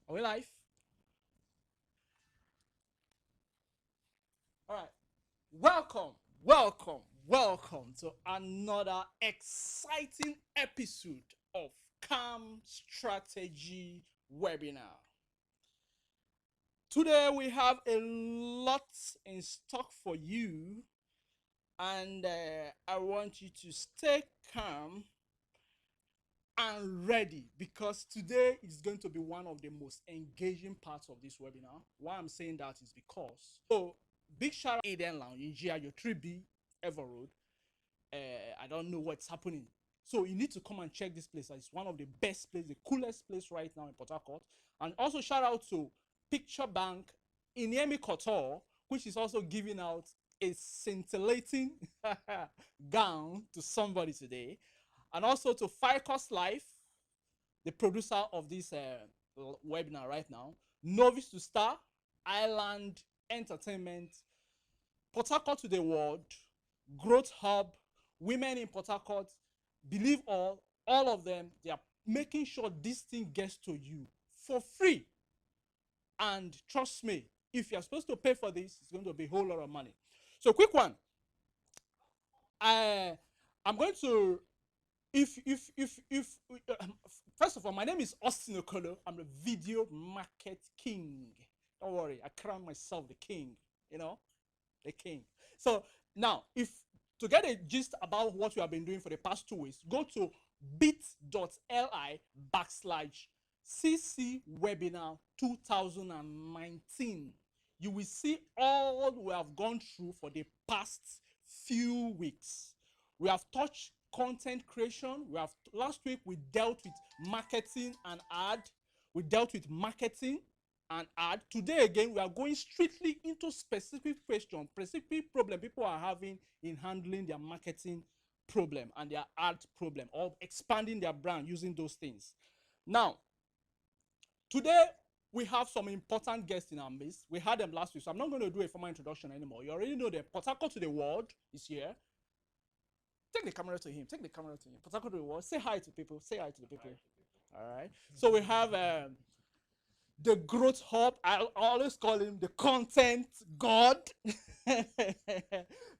Are we live? All right. Welcome, welcome to another exciting episode of Calm Strategy Webinar. Today we have a lot in stock for you, and I want you to stay calm and ready because today is going to be one of the most engaging parts of this webinar. Why I'm saying that is because big shout out Eden Lounge in GIO 3B Ever Road. I don't know what's happening. So you need to come and check this place. It's one of the best places, the coolest place right now in Port Harcourt. And also shout out to Picture Bank in Yemi Kotor, which is also giving out a scintillating gown to somebody today. And also to Ficus Life, the producer of this webinar right now, Novice to Star, Island Entertainment, Port Harcourt to the World, Growth Hub, Women in Port Harcourt, Believe all of them, they are making sure this thing gets to you for free. And trust me, if you're supposed to pay for this, it's going to be a whole lot of money. So quick one. I'm going to first of all, my name is Austin Okolo. I'm the video market king. Don't worry, I crown myself the king, the king. So now, if to get a gist about what we have been doing for the past 2 weeks, go to bit.li/CC Webinar 2019. You will see all we have gone through for the past few weeks. We have touched content creation. Last week we dealt with marketing and ad. We dealt with marketing and ad. Today again, we are going strictly into specific questions, specific problem people are having in handling their marketing problem and their ad problem, or expanding their brand using those things. Now, today we have some important guests in our midst. We had them last week, so I'm not going to do a formal introduction anymore. You already know them. Port Harcourt to the World is here. Take the camera to him. Take the camera to him. Port Harcourt to the World. Say hi to people. Say hi to the people. All right. So we have the Growth Hub. I always call him the content god.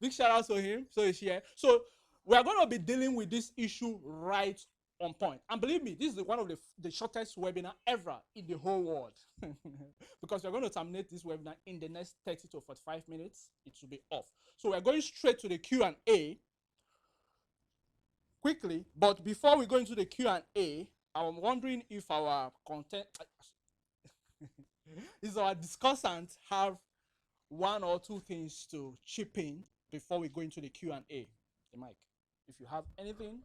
Big shout out to him. So he's here. So we are going to be dealing with this issue right on point. And believe me, this is one of the shortest webinar ever in the whole world. Because we're going to terminate this webinar in the next 30 to 45 minutes. It will be off. So we're going straight to the Q&A quickly. But before we go into the Q&A, I'm wondering if our content... is our discussants have one or two things to chip in before we go into the Q&A. The mic. If you have anything.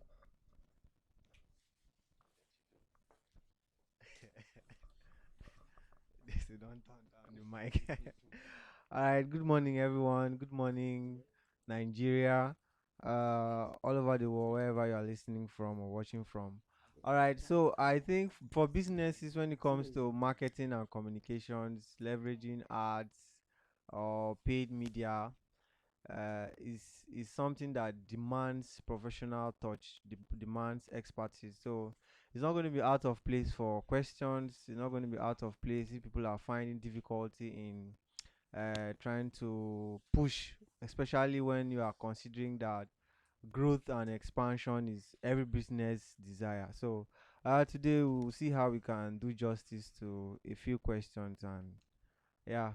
So don't turn down the mic. All right. Good morning, everyone. Good morning, Nigeria. All over the world, wherever you are listening from or watching from. All right. So I think for businesses, when it comes to marketing and communications, leveraging ads or paid media, is something that demands professional touch, demands expertise. So it's not going to be out of place for questions. It's not going to be out of place if people are finding difficulty in trying to push, especially when you are considering that growth and expansion is every business desire. So today we'll see how we can do justice to a few questions, and yeah,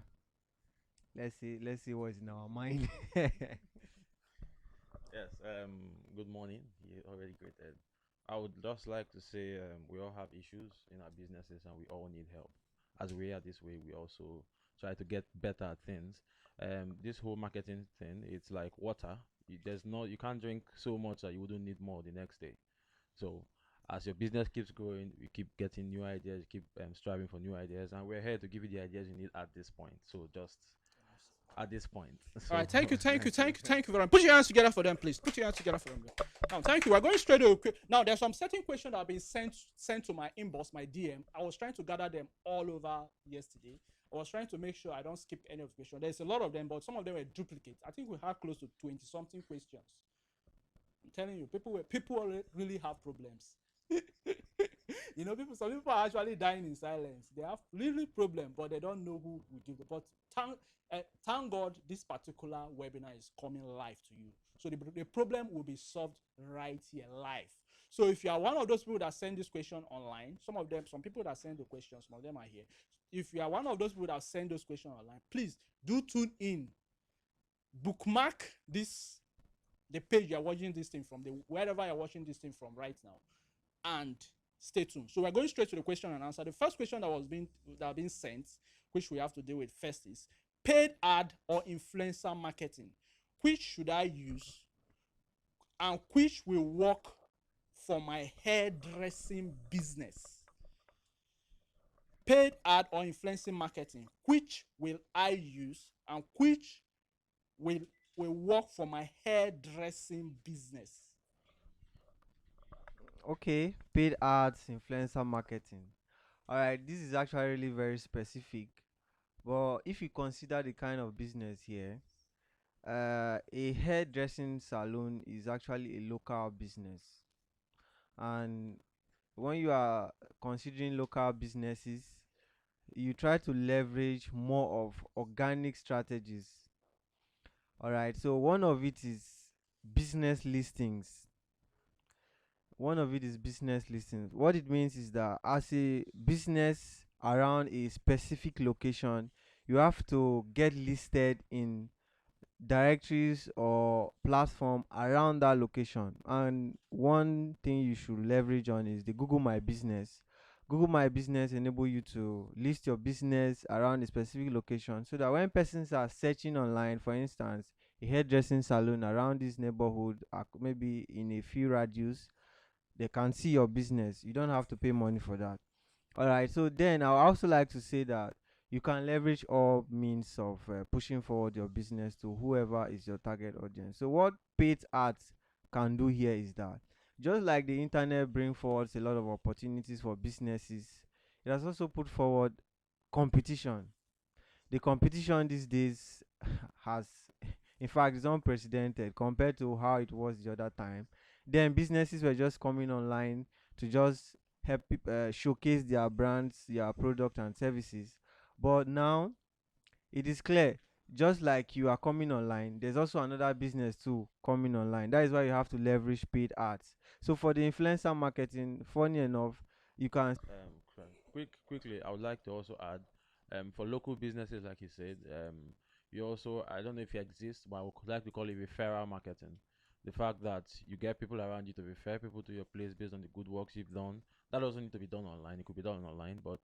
let's see what's in our mind. Yes, good morning. You already greeted. I would just like to say we all have issues in our businesses and we all need help. As we are this way, we also try to get better at things. This whole marketing thing, it's like water. You can't drink so much that you wouldn't need more the next day. So as your business keeps growing, you keep getting new ideas, you keep striving for new ideas, and we're here to give you the ideas you need at this point. So just at this point. All So right, thank you thank you. very much. Put your hands together for them, please. Put your hands together for them. Now, thank you. We're going straight to now. There's some certain questions that have been sent to my inbox, my DM. I was trying to gather them all over yesterday. I was trying to make sure I don't skip any of the questions. There's a lot of them, but some of them were duplicates. I think we had close to 20 something questions. I'm telling you, people really have problems. Some people are actually dying in silence. They have really problem, but they don't know who will give them. But thank God this particular webinar is coming live to you. So the problem will be solved right here live. So if you are one of those people that send this question online, some people that send the questions, some of them are here. If you are one of those people that send those questions online, please do tune in. Bookmark the page you are watching this thing from, wherever you're watching this thing from right now, and stay tuned. So we're going straight to the question and answer. The first question that been sent, which we have to deal with first, is paid ad or influencer marketing. Which should I use, and which will work for my hairdressing business? Paid ad or influencing marketing. Which will I use, and which will work for my hairdressing business? Okay, paid ads, influencer marketing. All right, this is actually really very specific. But if you consider the kind of business here, a hairdressing salon is actually a local business. And when you are considering local businesses, you try to leverage more of organic strategies. All right, so one of it is business listings. What it means is that as a business around a specific location, you have to get listed in directories or platform around that location. And one thing you should leverage on is the Google My Business. Google My Business enable you to list your business around a specific location, so that when persons are searching online, for instance, a hairdressing salon around this neighborhood, maybe in a few radius, they can see your business. You don't have to pay money for that. All right, so then I would also like to say that you can leverage all means of pushing forward your business to whoever is your target audience. So what paid ads can do here is that, just like the internet bring forward a lot of opportunities for businesses, it has also put forward competition. The competition these days has, in fact, it's unprecedented compared to how it was the other time. Then businesses were just coming online to just help showcase their brands, their product and services. But now it is clear, just like you are coming online, there's also another business too coming online. That is why you have to leverage paid ads. So for the influencer marketing, funny enough, you can. Quickly, I would like to also add, for local businesses, like you said, you also, I don't know if it exists, but I would like to call it referral marketing. The fact that you get people around you to refer people to your place based on the good works you've done. That doesn't need to be done online. It could be done online, but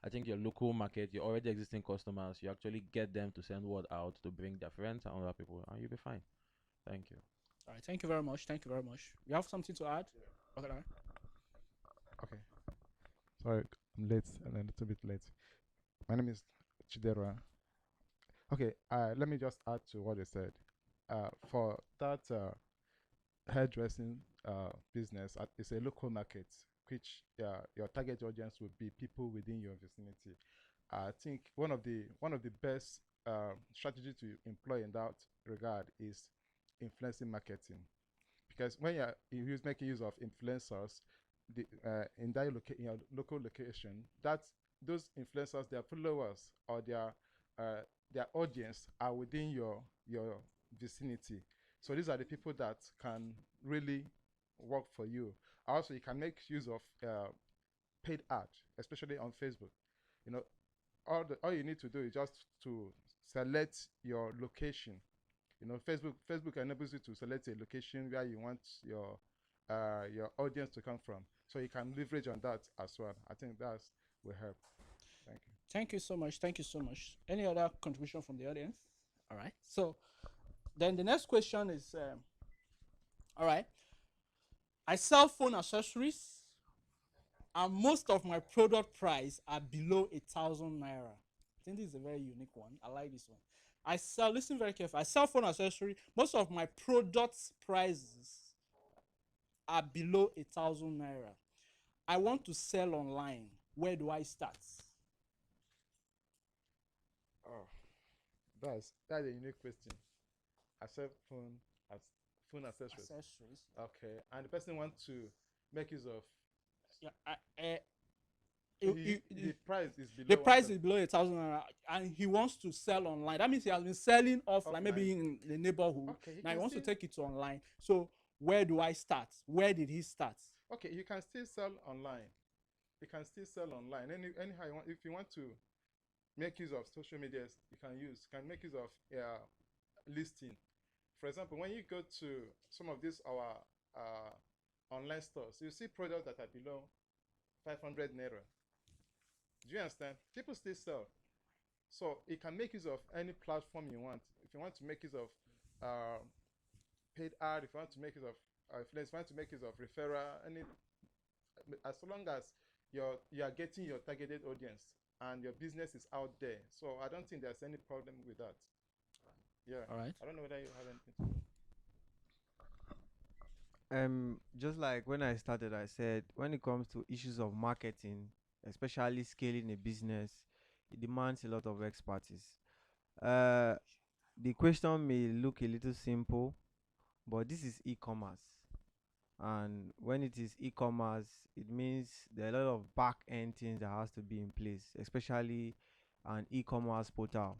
I think your local market, your already existing customers, you actually get them to send word out to bring their friends and other people, and you'll be fine. Thank you. All right, thank you very much. Thank you very much. You have something to add? Okay, all right. Okay. Sorry, I'm late and a little bit late. My name is Chidera. Okay, let me just add to what they said. For that hairdressing business, it's a local market, which your target audience would be people within your vicinity. I think one of the best strategy to employ in that regard is influencing marketing, because when you're making use of influencers, in in your local location, that those influencers, their followers or their audience are within your vicinity. So these are the people that can really work for you. Also, you can make use of paid ad, especially on Facebook. You know, all you need to do is just to select your location. Facebook enables you to select a location where you want your audience to come from, so you can leverage on that as well. I think that's will help. Thank you. Thank you so much. Thank you so much. Any other contribution from the audience? All right. So then the next question is, all right. I sell phone accessories, and most of my product price are below 1,000 naira. I think this is a very unique one. I like this one. Listen very carefully. I sell phone accessory. Most of my products prices are below 1,000 naira. I want to sell online. Where do I start? Oh, that's a unique question. Accept as phone accessories. Accessories. Okay, and the person wants to make use of. Yeah, The price is the below price 1,000. is below 1,000 naira, and he wants to sell online. That means he has been selling offline, Offline. maybe in the neighborhood. Okay, he Now he can wants to still. take it to online. So where do I start? Where did he start? Okay, you can still sell online. You can still sell online. Anyhow, if you want to make use of social media, you can make use of listing. For example, when you go to some of these our online stores, you see products that are below 500 naira. Do you understand? People still sell. So you can make use of any platform you want. If you want to make use of uh, paid ad, if you want to make use of if you want to make use of referral, any as long as you are getting your targeted audience and your business is out there. So I don't think there's any problem with that. Yeah. All right. I don't know whether you have anything Just like when I started, I said when it comes to issues of marketing, especially scaling a business, it demands a lot of expertise. Uh, the question may look a little simple, but this is e-commerce. And when it is e-commerce, it means there are a lot of back end things that has to be in place, especially an e-commerce portal.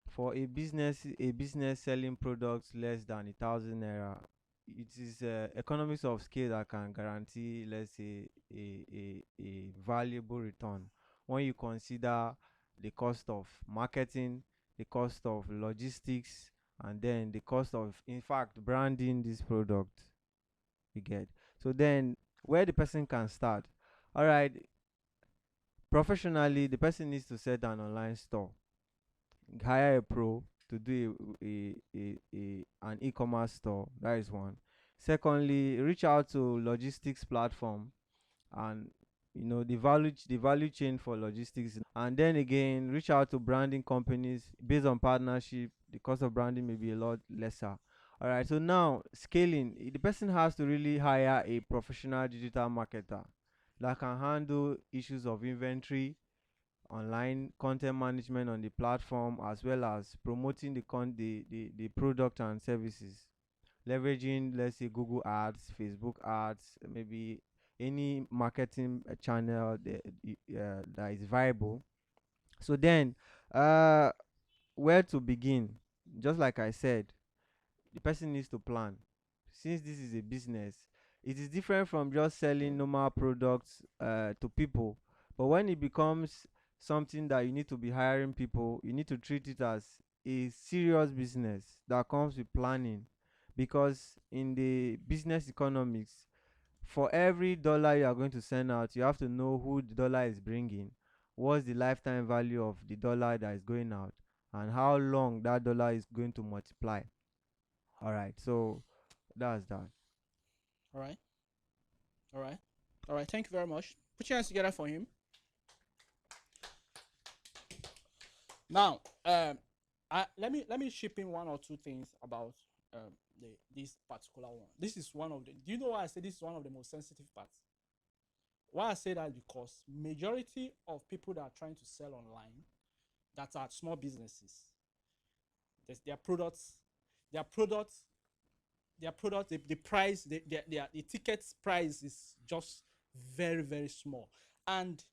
For a business selling products less than 1,000 naira, it is economics of scale that can guarantee, let's say, a valuable return when you consider the cost of marketing, the cost of logistics, and then the cost of, in fact, branding this product. You get. So then, where the person can start. All right, professionally, the person needs to set an online store, hire a pro to do an e-commerce store. That is one. Secondly, reach out to logistics platform, and the value chain for logistics. And then again, reach out to branding companies based on partnership. The cost of branding may be a lot lesser. All right, so now scaling, the person has to really hire a professional digital marketer that can handle issues of inventory, online content management on the platform, as well as promoting the product and services, leveraging, let's say, Google ads, Facebook ads, maybe any marketing channel that is viable. So then, uh where to begin? Just like I said, the person needs to plan. Since this is a business, it is different from just selling normal products to people. But when it becomes something that you need to be hiring people, you need to treat it as a serious business that comes with planning. Because in the business economics, for every dollar you are going to send out, you have to know who the dollar is bringing, what's the lifetime value of the dollar that is going out, and how long that dollar is going to multiply. All right, so that's that. All right. All right. All right. Thank you very much. Put your hands together for him. Now, let me chip in one or two things about this particular one. This is one of the. Do you know why I say this is one of the most sensitive parts? Why I say that, because majority of people that are trying to sell online, that are small businesses, their products, their products, the price, the ticket price is just very, very small. And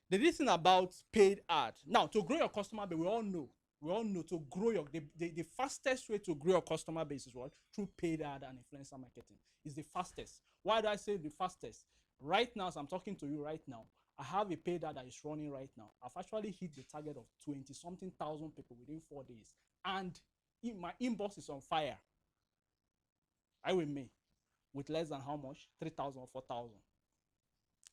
the reason about paid ad, now to grow your customer base, we all know to grow the fastest way to grow your customer base is what? Through paid ad and influencer marketing is the fastest. Why do I say the fastest? Right now, as I'm talking to you right now, I have a paid ad that is running right now. I've actually hit the target of 20 something thousand people within 4 days, and my inbox is on fire. I with me with less than how much? 3,000 or 4,000.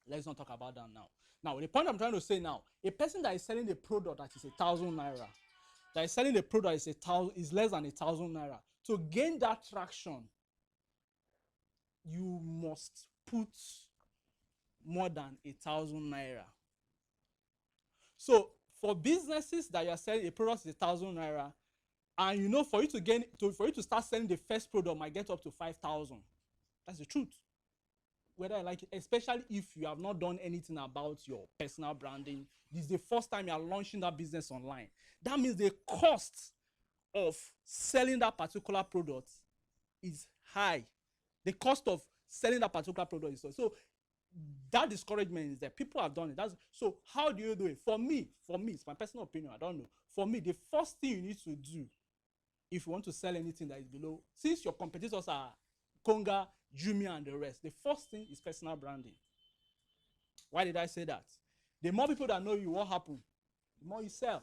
Let's not talk about that now. Now, the point I'm trying to say now, a person that is selling a product that is 1,000 naira, that is selling a product that is less than 1,000 naira. To gain that traction, you must put more than 1,000 naira. So for businesses that you are selling a product is 1,000 naira, and for you to start selling the first product might get up to 5,000. That's the truth. Whether I like it, especially if you have not done anything about your personal branding, this is the first time you are launching that business online. That means the cost of selling that particular product is high. The cost of selling that particular product is so. that discouragement is there. People have done it. So how do you do it? For me, it's my personal opinion. I don't know. For me, the first thing you need to do if you want to sell anything that is below, since your competitors are Konga, Jumia, and the rest, the first thing is personal branding. Why did I say that? The more people that know you, what happens? The more you sell.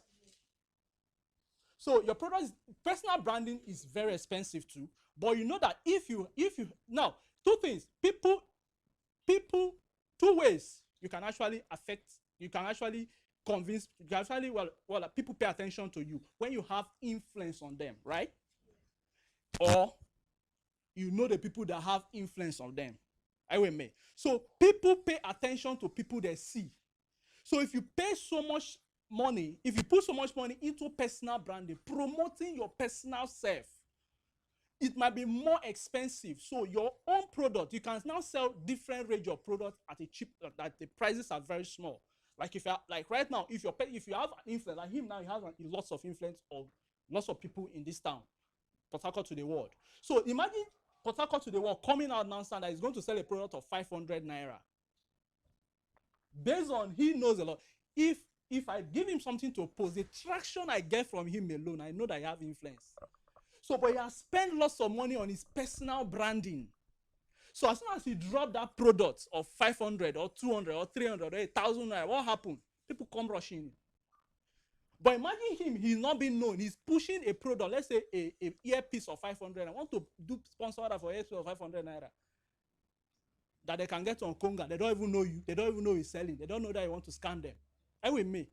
So your product, personal branding is very expensive too. But you know that if you now, two things, people, two ways you can actually affect, you can actually convince, you can actually people pay attention to you when you have influence on them, right? Or you know the people that have influence on them. I will make. So people pay attention to people they see. So if you pay so much money, if you put so much money into personal branding, promoting your personal self, it might be more expensive. So your own product, you can now sell different range of products at a cheap, that the prices are very small. Like if you like right now, if you have an influence, like him now, he has lots of influence of lots of people in this town, Port Harcourt to the world. So imagine Port Harcourt to the world coming out now saying that he's going to sell a product of 500 naira. Based on he knows a lot. If I give him something to oppose, the traction I get from him alone, I know that I have influence. So, but he has spent lots of money on his personal branding. So as soon as he dropped that product of 500 or 200 or 300 or 1,000 naira, what happened? People come rushing. But imagine him, he's not being known. He's pushing a product, let's say a earpiece of 500. I want to do sponsor that for earpiece of 500 naira. That they can get on Konga. They don't even know you. They don't even know he's selling. They don't know that you want to scan them. And with me.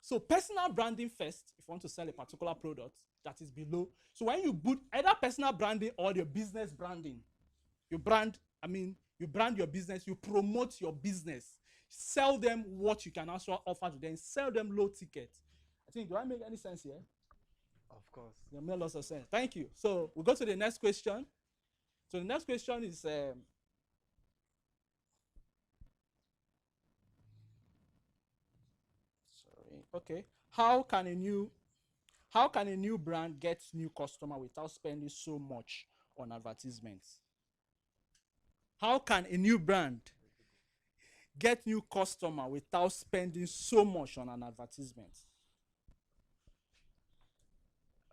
So personal branding first, if you want to sell a particular product that is below. So when you put either personal branding or your business branding, you brand your business, you promote your business, sell them what you can also offer to them, sell them low ticket. I think, do I make any sense here? Of course. It makes lots of sense. Thank you. So we'll go to the next question. So the next question is sorry. Okay. How can a new brand get new customer without spending so much on advertisements? How can a new brand get new customer without spending so much on an advertisement?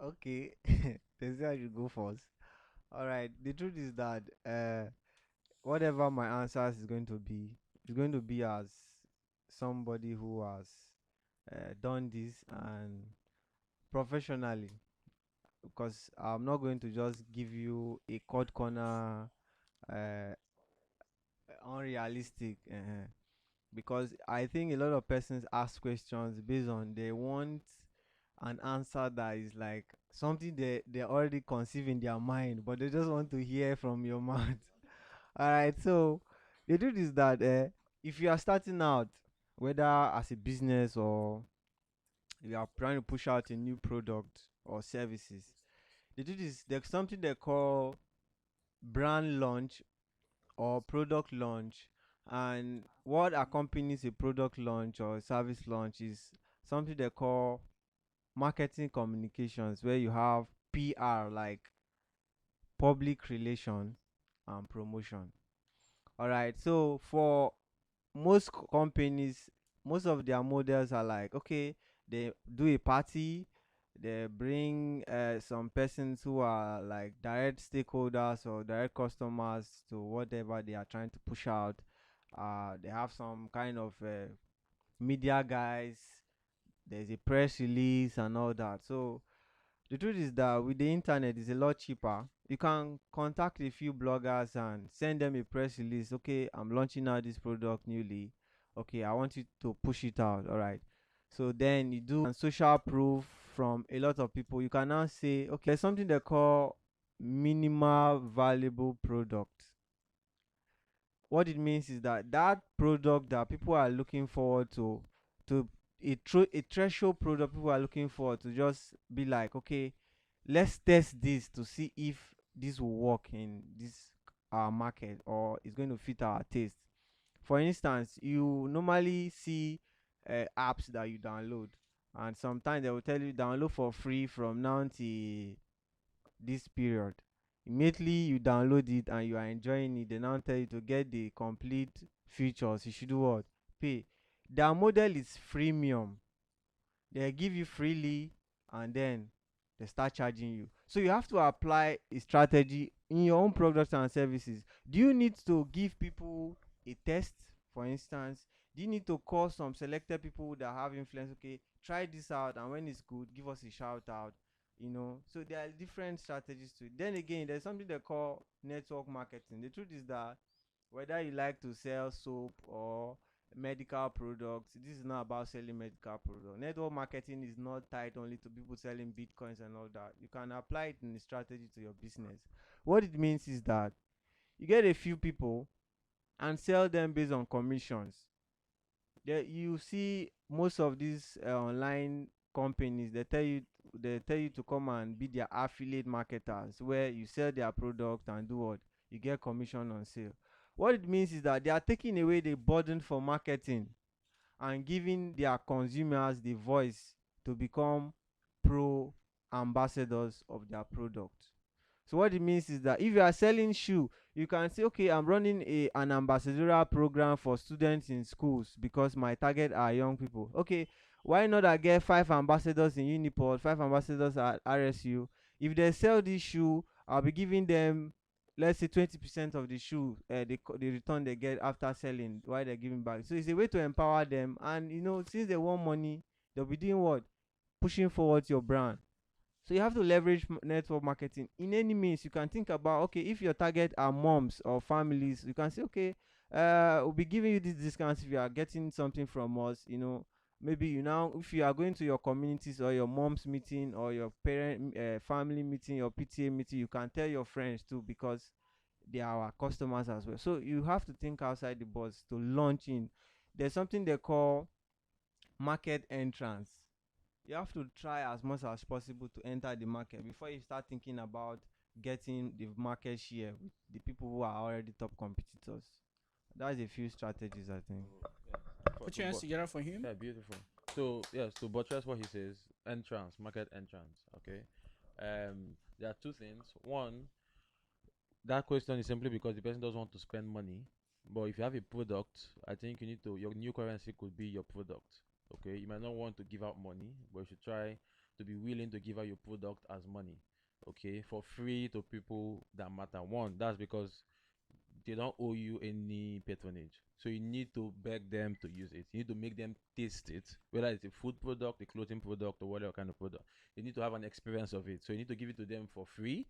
Okay. This is how you go first. All right. The truth is that whatever my answers is going to be as somebody who has done this and professionally, because I'm not going to just give you a cut corner, uh, unrealistic. Because I think a lot of persons ask questions based on they want an answer that is like something they already conceive in their mind, but they just want to hear from your mouth. All right, so the truth is that if you are starting out, whether as a business or you are trying to push out a new product or services, the truth is there's something they call brand launch or product launch. And what accompanies a product launch or service launch is something they call marketing communications, where you have PR, like public relation and promotion. All right, so for most companies, most of their models are like, okay, they do a party, they bring some persons who are like direct stakeholders or direct customers to whatever they are trying to push out. They have some kind of media guys, there's a press release and all that. So the truth is that with the internet, it's a lot cheaper. You can contact a few bloggers and send them a press release. Okay, I'm launching out this product newly. Okay, I want you to push it out. All right. So then you do and social proof from a lot of people. You can now say, okay, there's something they call minimal valuable product. What it means is that that product that people are looking forward to a threshold product people are looking forward to, just be like, okay, let's test this to see if this will work in this our market or it's going to fit our taste. For instance, you normally see apps that you download, and sometimes they will tell you download for free from now to this period. Immediately you download it and you are enjoying it, they now tell you to get the complete features. You should do what? Pay. Their model is freemium. They give you freely and then they start charging you. So you have to apply a strategy in your own products and services. Do you need to give people a test, for instance? Do you need to call some selected people that have influence? Okay, try this out, and when it's good, give us a shout out. So there are different strategies to it. Then again, there's something they call network marketing. The truth is that whether you like to sell soap or medical products, this is not about selling medical products. Network marketing is not tied only to people selling bitcoins and all that. You can apply it in a strategy to your business. What it means is that you get a few people and sell them based on commissions. You see most of these online companies, they tell you to come and be their affiliate marketers, where you sell their product and do what? You get commission on sale. What it means is that they are taking away the burden for marketing and giving their consumers the voice to become pro ambassadors of their product. So what it means is that if you are selling shoe, you can say, okay, I'm running an ambassadorial program for students in schools because my target are young people. Okay, why not I get 5 ambassadors in Uniport, 5 ambassadors at RSU? If they sell this shoe, I'll be giving them, let's say, 20% of the shoe, the return they get after selling, while they're giving back. So it's a way to empower them, and since they want money, they'll be doing what? Pushing forward your brand. So you have to leverage network marketing in any means. You can think about, okay, if your target are moms or families, you can say, okay, we'll be giving you this discounts if you are getting something from us. Maybe if you are going to your communities or your mom's meeting or your parent family meeting, your PTA meeting, you can tell your friends too, because they are our customers as well. So you have to think outside the box to launch in. There's something they call market entrance. You have to try as much as possible to enter the market before you start thinking about getting the market share with the people who are already top competitors. That's a few strategies, I think. So, yeah, Put your hands together for him. yeah, beautiful. So yes, to buttress what he says, entrance, market entrance. Okay. There are two things. One, that question is simply because the person doesn't want to spend money. But if you have a product, I think your new currency could be your product. Okay, you might not want to give out money, but you should try to be willing to give out your product as money. Okay, for free to people that matter. One, that's because they don't owe you any patronage. So you need to beg them to use it. You need to make them taste it, whether it's a food product, a clothing product, or whatever kind of product. You need to have an experience of it. So you need to give it to them for free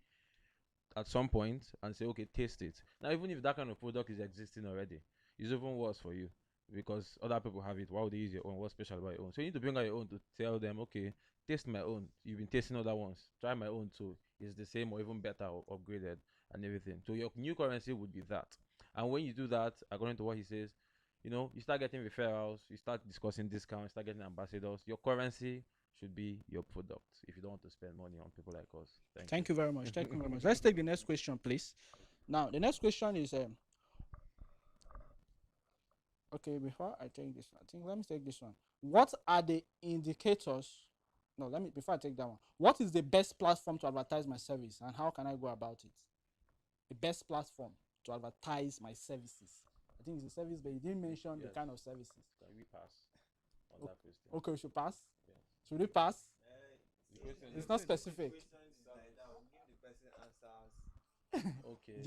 at some point and say, okay, taste it. Now, even if that kind of product is existing already, it's even worse for you because other people have it. Why would they use your own? What's special about your own? So you need to bring out your own to tell them, okay, taste my own. You've been tasting other ones. Try my own too. It's the same or even better or upgraded and everything. So your new currency would be that. And when you do that, according to what he says, you start getting referrals, you start discussing discounts, start getting ambassadors. Your currency should be your product if you don't want to spend money on people like us. Thank you very much. Thank you very much. Let's take the next question, please. Now, the next question is okay. Before I take this, let me take this one. What are the indicators? No, let me before I take that one. What is the best platform to advertise my service, and how can I go about it? The best platform to advertise my services. I think it's a service, but you didn't mention the Yes. kind of services. Can we pass on O- that question? Okay, we should pass. Yes. Should we pass? The question It's is not specific. okay.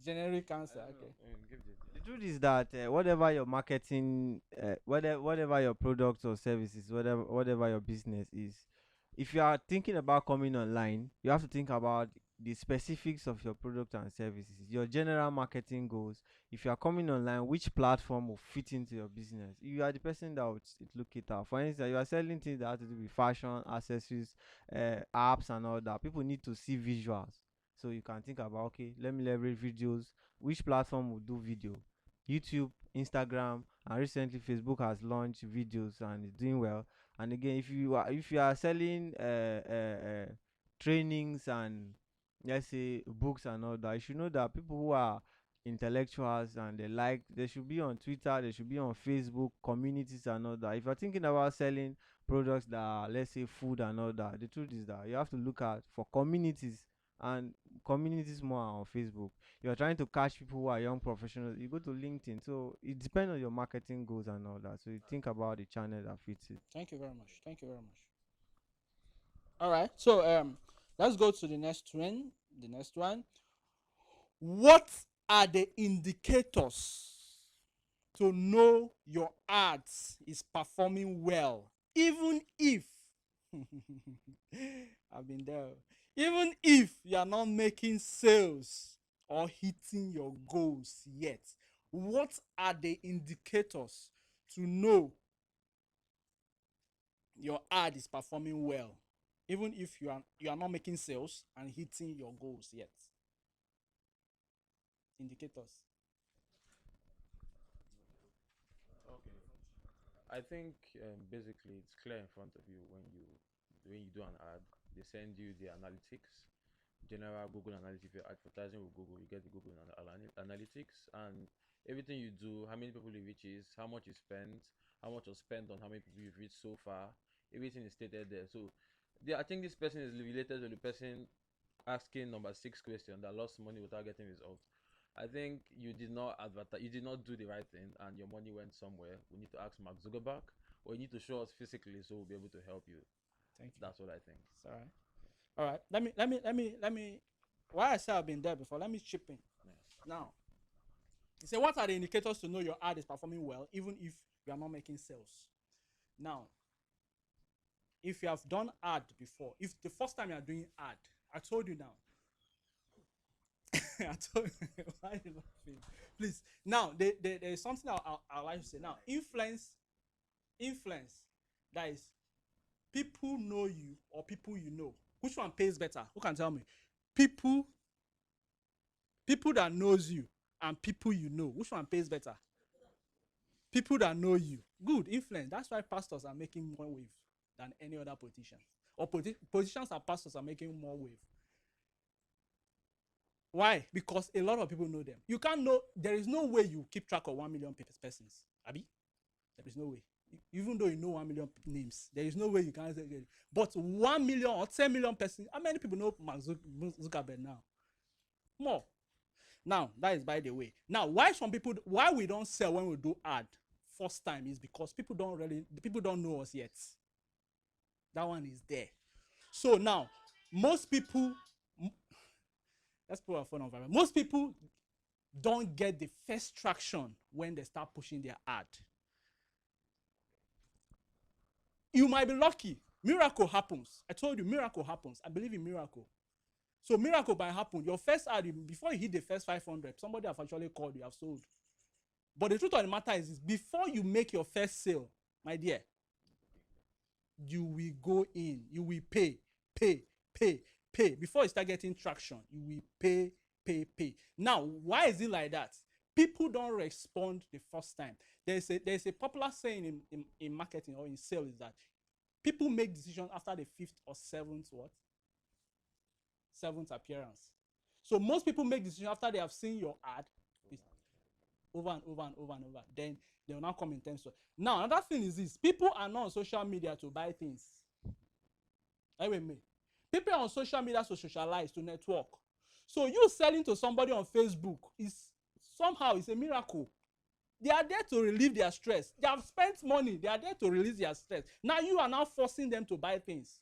Generic I answer. don't know. Okay. Give the The truth is that whatever your marketing, whatever your products or services, whatever your business is, if you are thinking about coming online, you have to think about the specifics of your product and services, your general marketing goals. If you are coming online, which platform will fit into your business? You are the person that would look it out. For instance, you are selling things that have to do with fashion, accessories, apps, and all that. People need to see visuals. So you can think about, okay, let me leverage videos. Which platform will do video? YouTube, Instagram, and recently Facebook has launched videos and is doing well. And again, if you are selling trainings and, let's say, books and all that, you should know that people who are intellectuals and they should be on Twitter, they should be on Facebook communities and all that. If you're thinking about selling products that are, let's say, food and all that, the truth is that you have to look at for communities and communities more are on Facebook. You're trying to catch people who are young professionals, you go to LinkedIn. So it depends on your marketing goals and all that. So you think about the channel that fits it. Thank you very much. Thank you very much. All right. So let's go to the next one. The next one. What are the indicators to know your ads is performing well, even if I've been there, even if you are not making sales or hitting your goals yet? What are the indicators to know your ad is performing well, even if you are not making sales and hitting your goals yet? Indicators. Okay. I think basically it's clear in front of you when you do an ad. They send you the analytics, general Google Analytics. If you're advertising with Google, you get the Google Analytics, and everything you do, how many people you reach is, how much you spent, how much was spent on how many people you've reached so far. Everything is stated there. So, I think this person is related to the person asking number 6 question that lost money without getting results. I think you did not advertise, you did not do the right thing, and your money went somewhere. We need to ask Mark Zuckerberg, or you need to show us physically so we'll be able to help you. Thank you. That's what I think. It's all right. All right. Let me. Why I say I've been there before? Let me chip in. Yes. Now, you say, what are the indicators to know your ad is performing well, even if you are not making sales? Now, if you have done ad before, if the first time you are doing ad, I told you now. I told you, why you laughing? Please. Now, there is something I like to say. Now, influence, that is, people know you or people you know. Which one pays better? Who can tell me? People that knows you and people you know. Which one pays better? People that know you. Good influence. That's why pastors are making more wave than any other politician. Or politicians and pastors are making more wave. Why? Because a lot of people know them. You can't know. There is no way you keep track of 1 million persons. Abi? There is no way. Even though you know 1 million names, there is no way you can say. But 1 million or 10 million persons, how many people know Mark Zuckerberg now? More. Now, that is by the way. Now, why we don't sell when we do ad first time is because people don't know us yet. That one is there. So now, most people, let's put our phone on vibrate. Most people don't get the first traction when they start pushing their ad. You might be lucky. Miracle happens. I told you, miracle happens. I believe in miracle. So miracle might happen. Your first ad, before you hit the first 500, somebody have actually called you, have sold. But the truth of the matter is before you make your first sale, my dear, you will go in. You will pay. Before you start getting traction, you will pay. Now, why is it like that? People don't respond the first time. There's a popular saying in marketing or in sales is that people make decisions after the 5th or 7th appearance. So most people make decisions after they have seen your ad over and over. Then they will now come in terms of. Now, another thing is this: people are not on social media to buy things. With me. People are on social media to socialize, to network. So you selling to somebody on Facebook is somehow it's a miracle. They are there to relieve their stress. They have spent money. They are there to release their stress. Now you are now forcing them to buy things.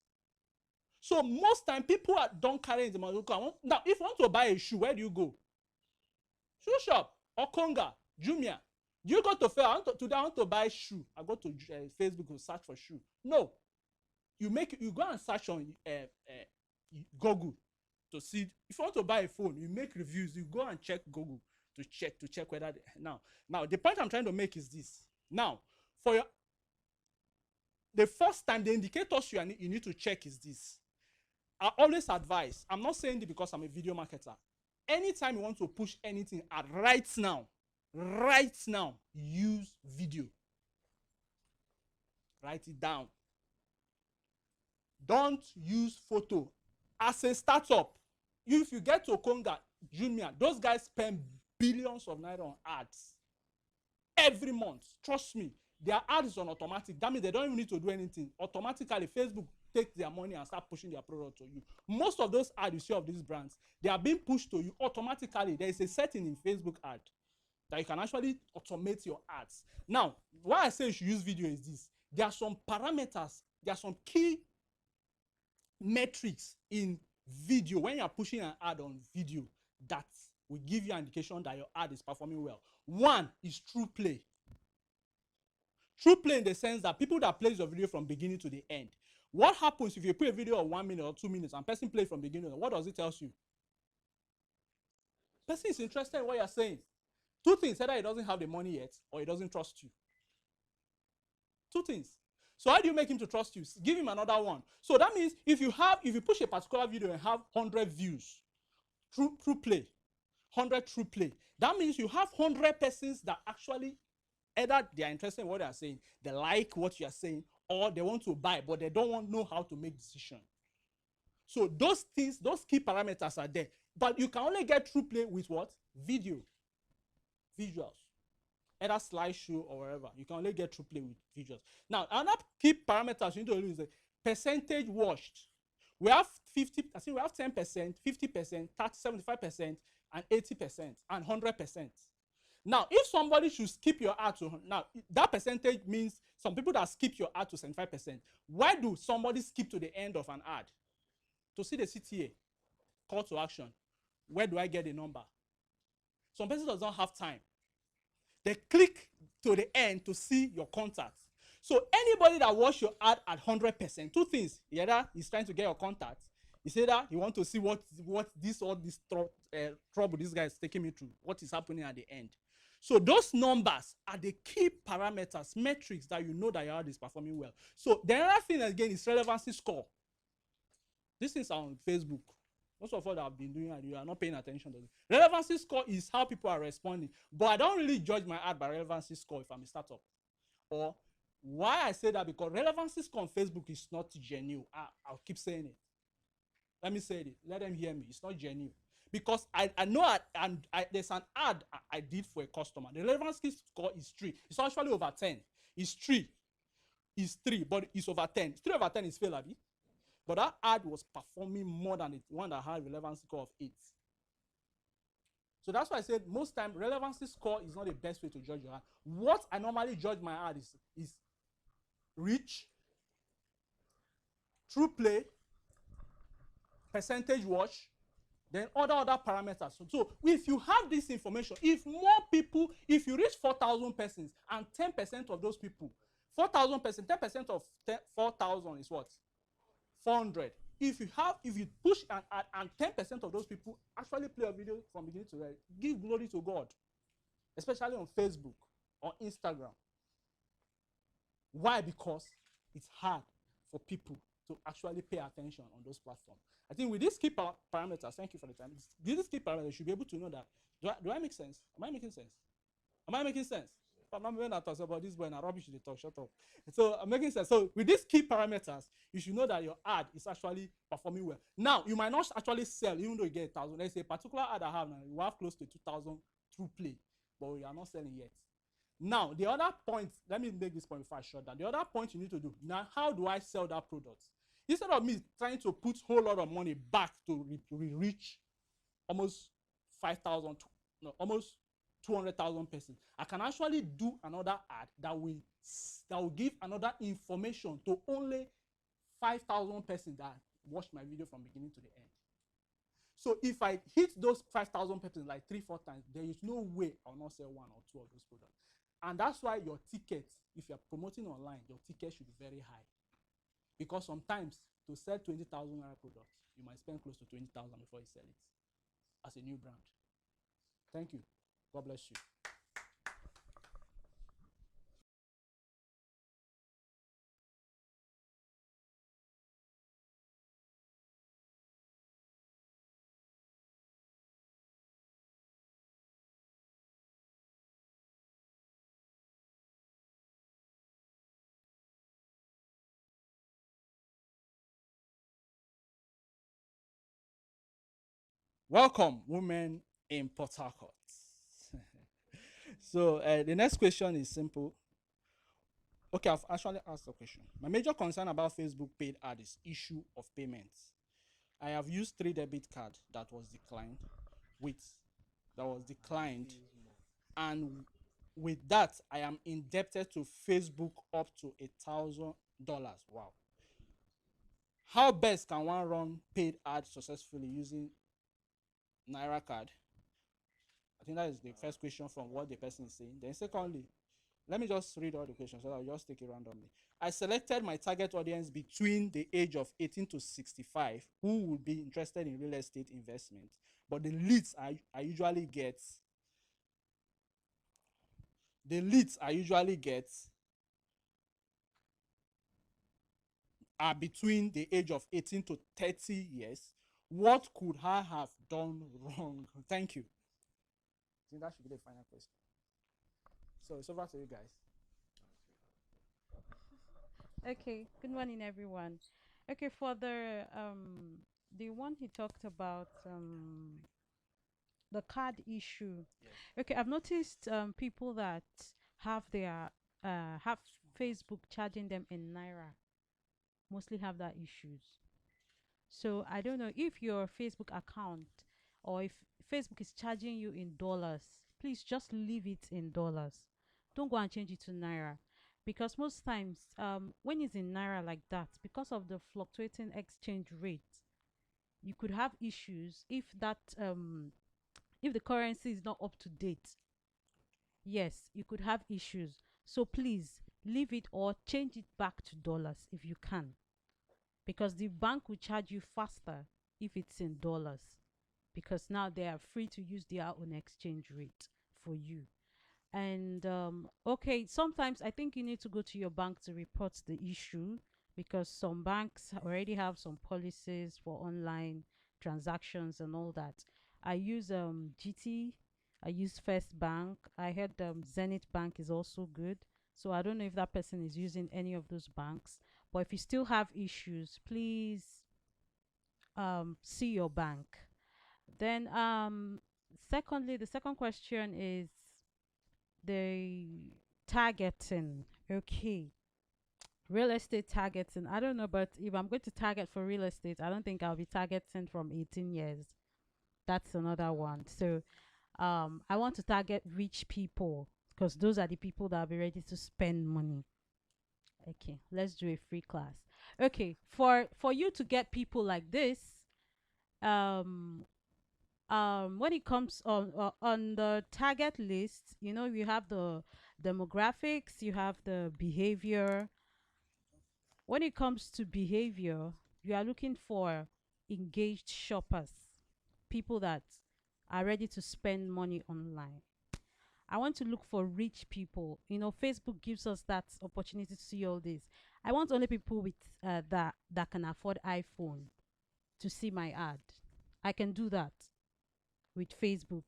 So most time people don't carry the money. Now, if you want to buy a shoe, where do you go? Shoe shop or Konga, Jumia. Do you go to fair? Today I want to buy shoe. I go to Facebook to search for shoe. No. You go and search on Google to see. If you want to buy a phone, you make reviews. You go and check Google to check whether now the point I'm trying to make is this. Now, for the first time, the indicators you need to check is this. I always advise. I'm not saying it because I'm a video marketer. Anytime you want to push anything right now, use video. Write it down. Don't use photo. As a startup, if you get to Konga, Jumia, those guys spend billions of naira on ads every month. Trust me, their ad is on automatic. That means they don't even need to do anything. Automatically, Facebook take their money and start pushing their product to you. Most of those ads you see of these brands, they are being pushed to you automatically. There is a setting in Facebook ad that you can actually automate your ads. Now, why I say you should use video is this. There are some parameters, there are some key metrics in video when you are pushing an ad on video that will give you an indication that your ad is performing well. One is true play. True play in the sense that people that plays your video from beginning to the end. What happens if you put a video of 1 minute or 2 minutes and person plays from beginning? What does it tell you? Person is interested in what you're saying. Two things: either he doesn't have the money yet or he doesn't trust you. Two things. So how do you make him to trust you? Give him another one. So that means if you push a particular video and have 100 views, true play, 100 true play, that means you have 100 persons that actually either they are interested in what they are saying, they like what you are saying, or they want to buy, but they don't know how to make decision. So those things, those key parameters are there. But you can only get true play with what? Video. Visuals. Either slideshow or wherever. You can only get true play with visuals. Now, another key parameters you need to use is the percentage watched. We have 50, I think we have 10%, 50%, 75%, and 80%, and 100%. Now, if somebody should skip your ad to, now that percentage means some people that skip your ad to 75%. Why do somebody skip to the end of an ad? To see the CTA, call to action. Where do I get the number? Some person does not have time. They click to the end to see your contacts. So anybody that watch your ad at 100%, two things: either he's trying to get your contact, he said that he want to see what this trouble this guy is taking me through, what is happening at the end. So those numbers are the key parameters, metrics that you know that your ad is performing well. So the other thing again is relevancy score. These things are on Facebook. Most of us that have been doing it, you are not paying attention to it. Relevancy score is how people are responding. But I don't really judge my ad by relevancy score if I'm a startup. Or why I say that, because relevancy score on Facebook is not genuine. I'll keep saying it. Let me say it. Let them hear me. It's not genuine. Because I know there's an ad I did for a customer. The relevancy score is 3. It's actually over 10. It's 3. It's 3, but it's over 10. 3 over 10 is fail, Abi. But that ad was performing more than the one that had relevancy score of 8. So that's why I said most time relevancy score is not the best way to judge your ad. What I normally judge my ad is reach, true play, percentage watch, then other parameters. So if you have this information, if you reach 4,000 persons and 10% of those people, 4,000 persons, 10% of 4,000 is what? 400. If you push an ad and 10% of those people actually play a video from beginning to end, give glory to God, especially on Facebook or Instagram. Why? Because it's hard for people to actually pay attention on those platforms. I think with these key parameters, thank you for the time. These key parameters, you should be able to know that. Do I make sense? Am I making sense? Am I making sense? If I'm not going to talk about this boy and rubbish, they talk, shut up. So I'm making sense. So with these key parameters, you should know that your ad is actually performing well. Now, you might not actually sell, even though you get 1,000. There's a particular ad I have now, you have close to 2,000 through play, but we are not selling yet. Now, the other point, let me make this point before I shut down. The other point you need to do, now, how do I sell that product? Instead of me trying to put a whole lot of money back to reach almost 5,000, no, almost 200,000 persons, I can actually do another ad that will give another information to only 5,000 persons that watched my video from beginning to the end. So if I hit those 5,000 persons like 3-4 times, there is no way I'll not sell 1 or 2 of those products. And that's why your ticket, if you're promoting online, your ticket should be very high. Because sometimes to sell 20,000 products, you might spend close to 20,000 before you sell it as a new brand. Thank you. God bless you. Welcome, women in Port Harcourt. So the next question is simple. Okay, I've actually asked the question. My major concern about Facebook paid ad is issue of payments. I have used 3 debit card with that was declined, and with that I am indebted to Facebook up to $1,000. Wow. How best can one run paid ads successfully using Naira card? I think that is the first question from what the person is saying. Then secondly, let me just read all the questions so I'll just take it randomly. I selected my target audience between the age of 18 to 65 who would be interested in real estate investment, but the leads I usually get are between the age of 18 to 30 years. What could I have done wrong? Thank you. I think that should be the final question. So it's over to you guys. Okay, good morning, everyone. Okay, for the one he talked about, the card issue. Okay, I've noticed people that have their have Facebook charging them in Naira mostly have that issues. So I don't know if your Facebook account or if Facebook is charging you in dollars, please just leave it in dollars. Don't go and change it to Naira. Because most times, when it's in Naira like that, because of the fluctuating exchange rate, you could have issues if the currency is not up to date. Yes, you could have issues. So please leave it or change it back to dollars if you can, because the bank will charge you faster if it's in dollars, because now they are free to use their own exchange rate for you. And okay, sometimes I think you need to go to your bank to report the issue, because some banks already have some policies for online transactions and all that. I use GT, I use First Bank. I heard Zenith Bank is also good. So I don't know if that person is using any of those banks. But if you still have issues, please see your bank. Then secondly, the second question is the targeting. Okay. Real estate targeting. I don't know, but if I'm going to target for real estate, I don't think I'll be targeting from 18 years. That's another one. So I want to target rich people, because those are the people that will be ready to spend money. Okay, let's do a free class. Okay, for you to get people like this, um when it comes on the target list, you have the demographics, you have the behavior. When it comes to behavior, you are looking for engaged shoppers, people that are ready to spend money online. I want to look for rich people. Facebook gives us that opportunity to see all this. I want only people with that can afford iPhone to see my ad. I can do that with Facebook.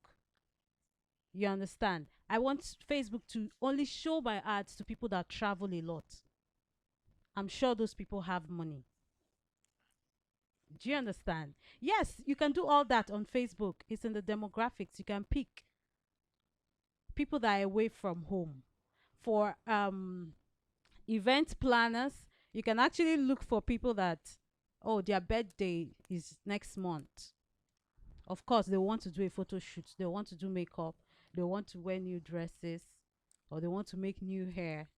You understand? I want Facebook to only show my ads to people that travel a lot. I'm sure those people have money. Do you understand? Yes, you can do all that on Facebook. It's in the demographics. You can pick people that are away from home. For event planners, you can actually look for people that, oh, their birthday is next month. Of course, they want to do a photo shoot, they want to do makeup, they want to wear new dresses, or they want to make new hair.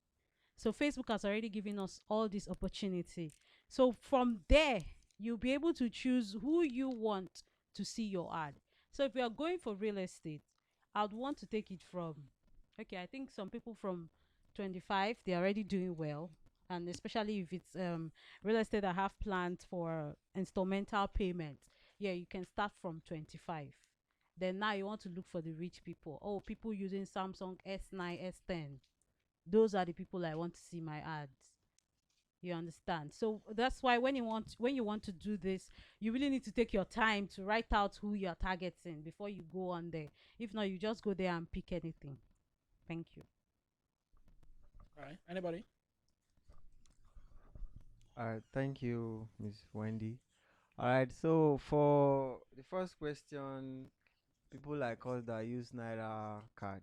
So Facebook has already given us all this opportunity. So from there, you'll be able to choose who you want to see your ad. So if you are going for real estate, I'd want to take it from, okay, I think some people from 25, they're already doing well. And especially if it's real estate that have plans for instrumental payment, yeah, you can start from 25. Then now you want to look for the rich people. Oh, people using Samsung S9, S10. Those are the people I want to see my ads. You understand? So that's why when you want to do this, you really need to take your time to write out who you're targeting before you go on there. If not, you just go there and pick anything. Thank you. All right. Anybody? All right, thank you, Miss Wendy. All right, so for the first question, people like us that use Naira card.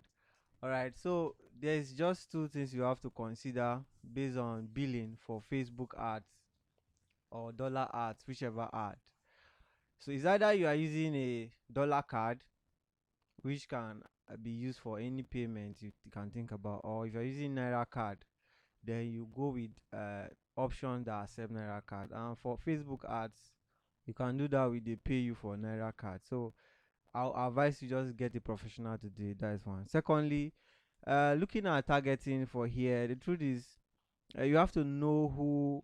All right, so there's just two things you have to consider based on billing for Facebook ads or dollar ads, whichever ad. So it's either you are using a dollar card, which can be used for any payment you can think about, or if you're using Naira card, then you go with options that accept Naira card. And for Facebook ads, you can do that with they pay you for Naira card. So I'll advise you just get a professional to do it. That is one. Secondly, looking at targeting for here, the truth is you have to know who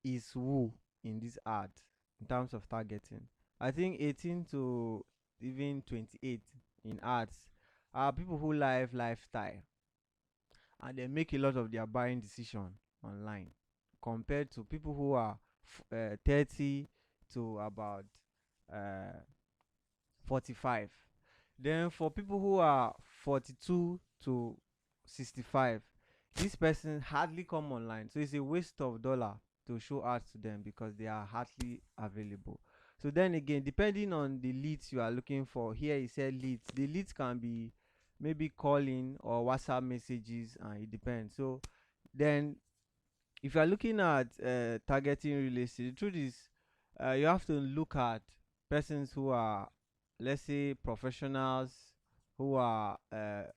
is who in this ad in terms of targeting. I think 18 to even 28 in ads are people who live lifestyle and they make a lot of their buying decision online compared to people who are 30 to about uh, 45. Then for people who are 42 to 65, this person hardly come online. So it's a waste of dollar to show ads to them because they are hardly available. So then again, depending on the leads you are looking for, here he said leads. The leads can be maybe calling or WhatsApp messages, and it depends. So then if you are looking at targeting real estate, the truth is you have to look at persons who are, let's say, professionals who are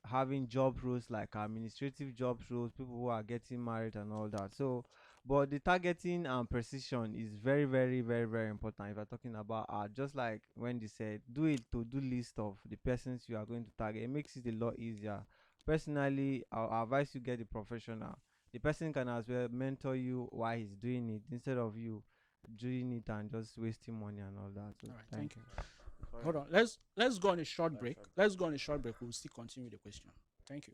having job roles like administrative job roles, people who are getting married and all that. So, but the targeting and precision is very, very, very, very important if you're talking about art. Just like when they said, do a to-do list of the persons you are going to target. It makes it a lot easier. Personally, I'll advise you get a professional. The person can as well mentor you while he's doing it instead of you doing it and just wasting money and all that. So All right, thank thank you. you. Sorry. Hold on. Let's go on a short Like break. short. Let's go on a short break. We'll still continue the question. Thank you.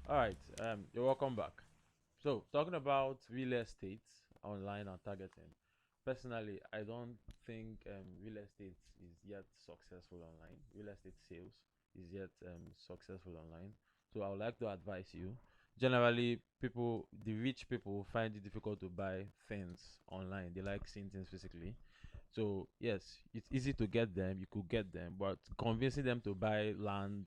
All right. You're welcome back. So, talking about real estate online and targeting. Personally, I don't think real estate is yet successful online. Real estate sales is yet successful online. So, I would like to advise you. Generally, people, the rich people, find it difficult to buy things online. They like seeing things physically. So, yes, it's easy to get them. You could get them, but convincing them to buy land,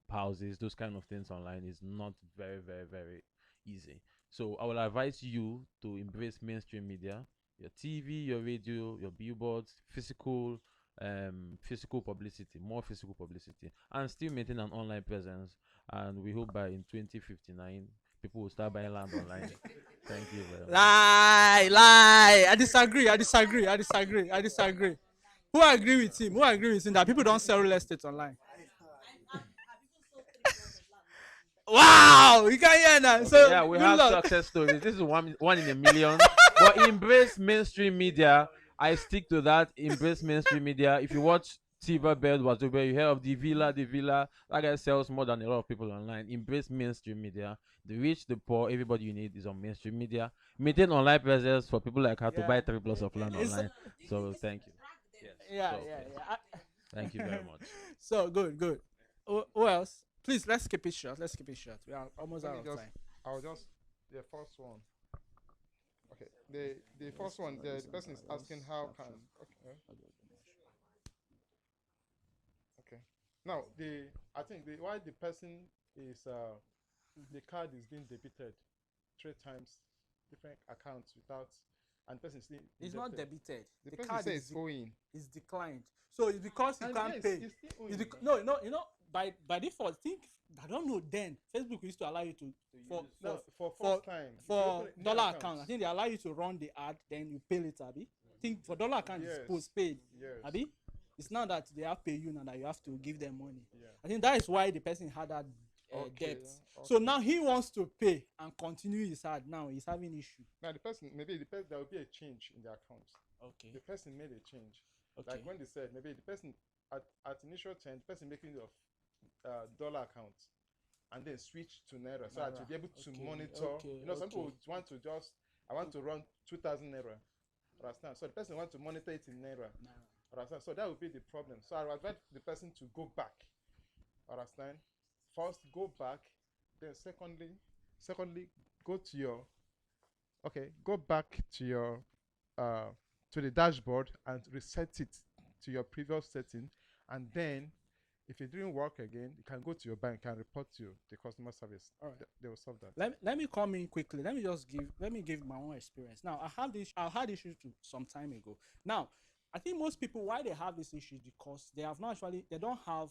houses, those kind of things online is not very, very, very easy. So I will advise you to embrace mainstream media, your TV, your radio, your billboards, physical publicity, more physical publicity, and still maintain an online presence. And we hope by in 2059 people will start buying land online. Thank you very much. Lie, lie. I disagree. I disagree. I disagree. I disagree. Who agree with him? Who agree with him that people don't sell real estate online? Wow, you can hear that. Okay, yeah, So we good have luck. success stories. This is one in a million, But embrace mainstream media. I stick to that. Embrace mainstream media. If you watch Silver Bed, whatever, you hear of the villa, that guy sells more than a lot of people online. Embrace mainstream media. The rich, the poor, everybody you need is on mainstream media. Maintain online presence for people like her to Yeah, buy 3 plots of land it's online. So thank you. Yes. yeah, So yeah, yes. Thank you yeah. very much. So good, good. Who else? Please, let's keep it short. Let's keep it short. We are almost Let out me of just, time. I'll just, the first one. Okay, the first one, the person is asking how can, okay, okay. Now, I think why the person is, the card is being debited 3 times, different accounts without, and the person is still It's not indebted. debited. The The person card says owing. is declined. So it's because you And can't yes, pay. it's still It's owing. no, no, by default, think I don't know. Then Facebook used to allow you to for Now, for for first time, if you for open a new dollar account, account. I think they allow you to run the ad, then you pay later. Abi, think for dollar account it's yes, postpaid. yes, Abi, it's not that they have pay you now that you have to give them money. yeah. I think that is why the person had that Okay, debt. So okay. now he wants to pay and continue his ad. Now he's having issue. Now the person, maybe the person, there will be a change in the account. Okay. The person made a change. Okay. Like when they said, maybe the person at initial time, the person making of dollar account and then switch to naira so that Naira. you'll be able to Okay, monitor. okay, You know, some people okay. would want to just, I want to run 2,000 naira. Understand? So the person want to monitor it in naira. Naira. Understand? So that would be the problem. So I would advise the person to go back. Understand? First, go back. Then secondly, go to your, okay, go back uh to the dashboard and reset it to your previous setting, and then if it didn't work again, you can go to your bank and report to the customer service. All right. They will solve that. Let me come in quickly. Let me give my own experience. Now I had issues to some time ago. Now I think most people why they have this issue is because they have not actually they don't have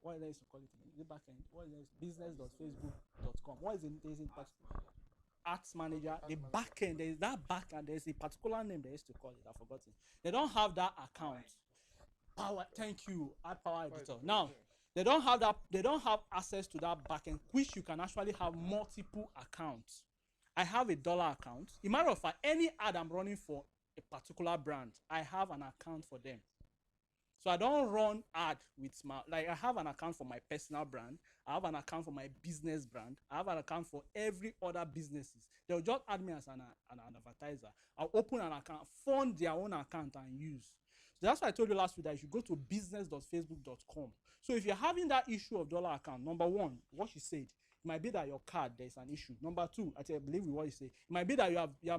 what they used to call it again. Is it back end? What is it? Business.facebook.com. What is it? There's in ads manager. The back end, there is that back end. There's a particular name they used to call it. I've forgotten. They don't have that account. Power. Thank you. Add power editor. Now they don't have that. They don't have access to that backend, which you can actually have multiple accounts. I have a dollar account. In matter of fact, any ad I'm running for a particular brand, I have an account for them. So I don't run ad with my like I have an account for my personal brand. I have an account for my business brand. I have an account for every other businesses. They'll just add me as an advertiser. I'll open an account, fund their own account and use. So that's why I told you last week that you should go to business.facebook.com. So if you're having that issue of dollar account, number one, what you said, it might be that your card there's an issue. Number two, I believe with what you say, it might be that you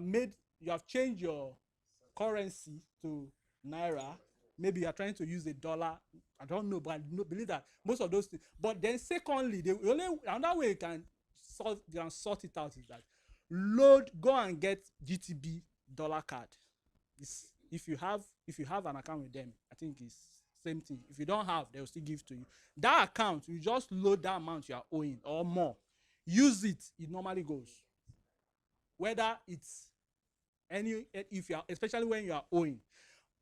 have changed your currency to naira. Maybe you are trying to use a dollar. I don't know, but I no, believe that most of those things. But then secondly, the only another way you can sort it out is that go and get GTB dollar card. It's, if you have an account with them, I think it's same thing. If you don't have, they will still give to you. That account, you just load that amount you are owing or more. Use it. It normally goes. Whether it's if you are, especially when you are owing.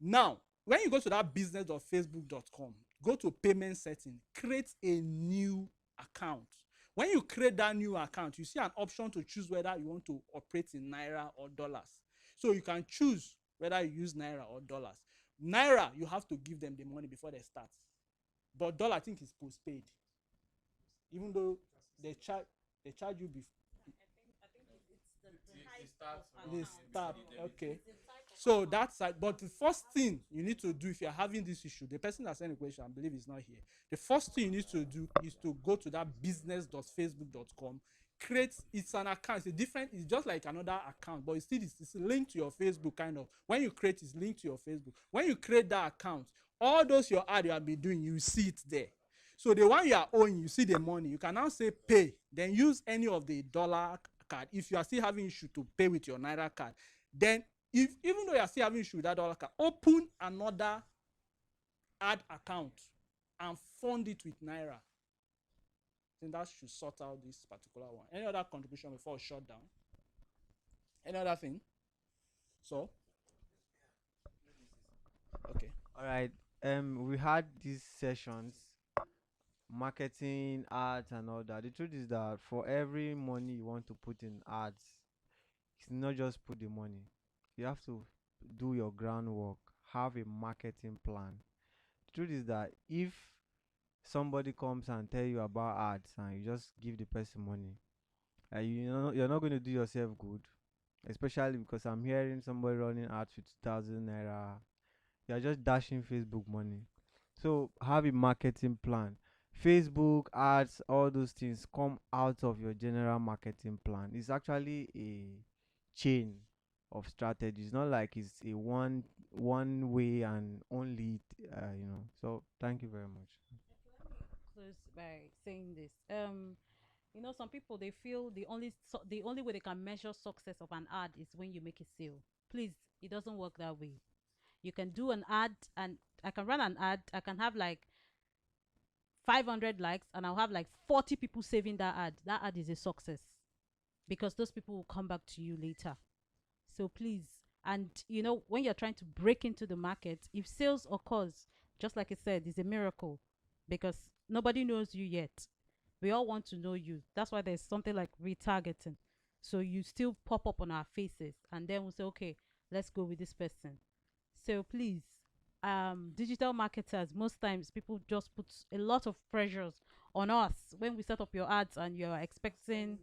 Now, when you go to that business.facebook.com, go to payment setting, create a new account. When you create that new account, you see an option to choose whether you want to operate in naira or dollars. So you can choose whether you use naira or dollars. Naira, you have to give them the money before they start. But dollar, I think, is postpaid. Even though they charge you before. They start. Okay. So that's but the first thing you need to do if you're having this issue, the person that sent the question, I believe is not here. The first thing you need to do is to go to that business.facebook.com, create it's an account. It's just like another account, but it's linked to your Facebook kind of. When you create it's linked to your Facebook. When you create that account, all those your ad you have been doing, you see it there. So the one you are owing, you see the money. You can now say pay, then use any of the dollar card. If you are still having issue to pay with your naira card, then if even though you are still having issue with that dollar card, open another ad account and fund it with naira. I think that should sort out this particular one. Any other contribution before shut down? Any other thing? So okay. All right. We had these sessions, marketing, ads, and all that. The truth is that for every money you want to put in ads, it's not just put the money. You have to do your groundwork, have a marketing plan. The truth is that if somebody comes and tell you about ads and you just give the person money, you're not going to do yourself good, especially because I'm hearing somebody running ads with 2000 naira. You're just dashing Facebook money. So have a marketing plan. Facebook ads, all those things come out of your general marketing plan. It's actually a chain of strategies. Not like it's a one way and only. So thank you very much. Close by saying this. Some people they feel the only way they can measure success of an ad is when you make a sale. Please, it doesn't work that way. You can do an ad, and I can run an ad. I can have like 500 likes, and I'll have like 40 people saving that ad. That ad is a success because those people will come back to you later. So please, and when you're trying to break into the market, if sales occurs, just like I said, it's a miracle because nobody knows you yet. We all want to know you. That's why there's something like retargeting. So you still pop up on our faces, and then we'll say, okay, let's go with this person. So please, digital marketers, most times people just put a lot of pressures on us when we set up your ads and you're expecting,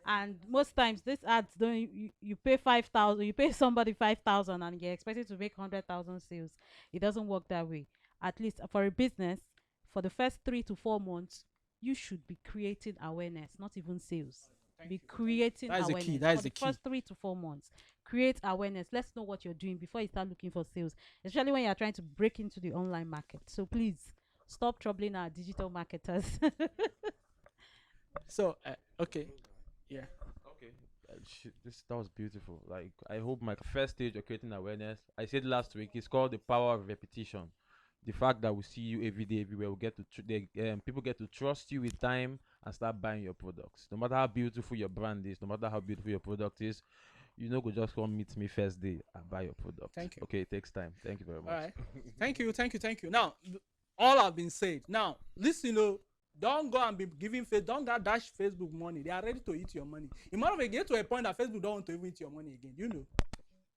and most times these ads don't, you pay 5,000, you pay somebody 5,000 and you're expected to make 100,000 sales. It doesn't work that way. At least for a business, for the first 3 to 4 months, you should be creating awareness, not even sales. Be creating That is the key. awareness That for is the the key. first 3 to 4 months. Create awareness. Let's know what you're doing before you start looking for sales, especially when you're trying to break into the online market. So please stop troubling our digital marketers. So, okay. Yeah. Okay. That was beautiful. Like, I hope my first stage of creating awareness, I said last week, is called the power of repetition. The fact that we see you every day, everywhere, we get to people get to trust you with time and start buying your products. No matter how beautiful your brand is, no matter how beautiful your product is, you know, go just come meet me first day and buy your product. Thank you. Okay, it takes time. Thank you very All much. right. Thank you. Thank you. Thank you. Now, all have been said. Now, listen, don't go and be giving don't go dash Facebook money. They are ready to eat your money. In matter of fact, get to a point that Facebook don't want to even eat your money again.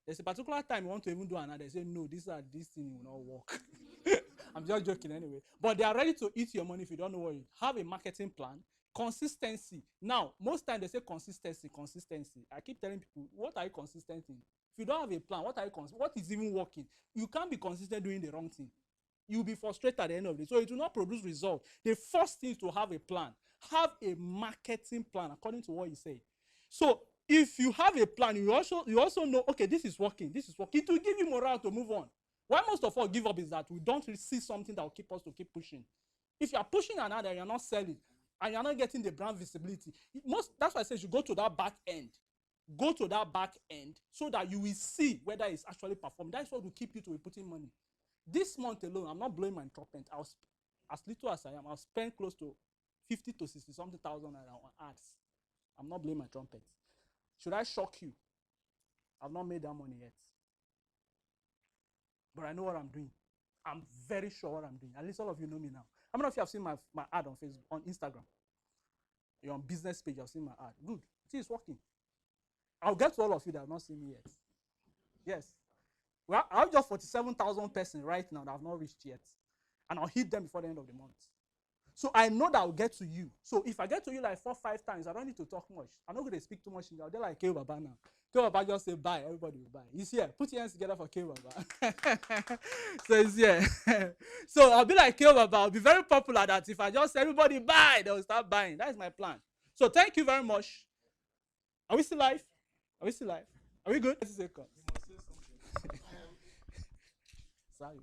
There's a particular time you want to even do another. They say no, this thing will not work. I'm just joking anyway. But they are ready to eat your money if you don't know what you have a marketing plan. Consistency. Now, most times they say consistency. I keep telling people, what are you consistent in? If you don't have a plan, what is even working? You can't be consistent doing the wrong thing. You'll be frustrated at the end of the day. So it will not produce results. The first thing is to have a plan. Have a marketing plan according to what you say. So if you have a plan, you also know, okay, this is working. It will give you morale to move on. Why most of us give up is that we don't really see something that will keep us to keep pushing. If you are pushing another and you're not selling and you're not getting the brand visibility, that's why I say you go to that back end. Go to that back end so that you will see whether it's actually performing. That's what will keep you to be putting money. This month alone, I'm not blowing my trumpet. As little as I am, I'll spend close to 50 to 60 something thousand on ads. I'm not blowing my trumpet. Should I shock you? I've not made that money yet. But I know what I'm doing. I'm very sure what I'm doing. At least all of you know me now. How many of you have seen my ad on Facebook, on Instagram? You're on business page, I've seen my ad. Good. See, it's working. I'll get to all of you that have not seen me yet. Yes. Well, I have just 47,000 persons right now that have not reached yet. And I'll hit them before the end of the month. So I know that I'll get to you. So if I get to you like 4-5 times, I don't need to talk much. I'm not going to speak too much. They're like K Baba now. K Baba just say bye. Everybody will buy. He's here. Put your hands together for K Baba. So he's here. So I'll be like K Baba. I'll be very popular that if I just say everybody buy, they'll start buying. That is my plan. So thank you very much. Are we still live? Are we still live? Are we good? Sorry.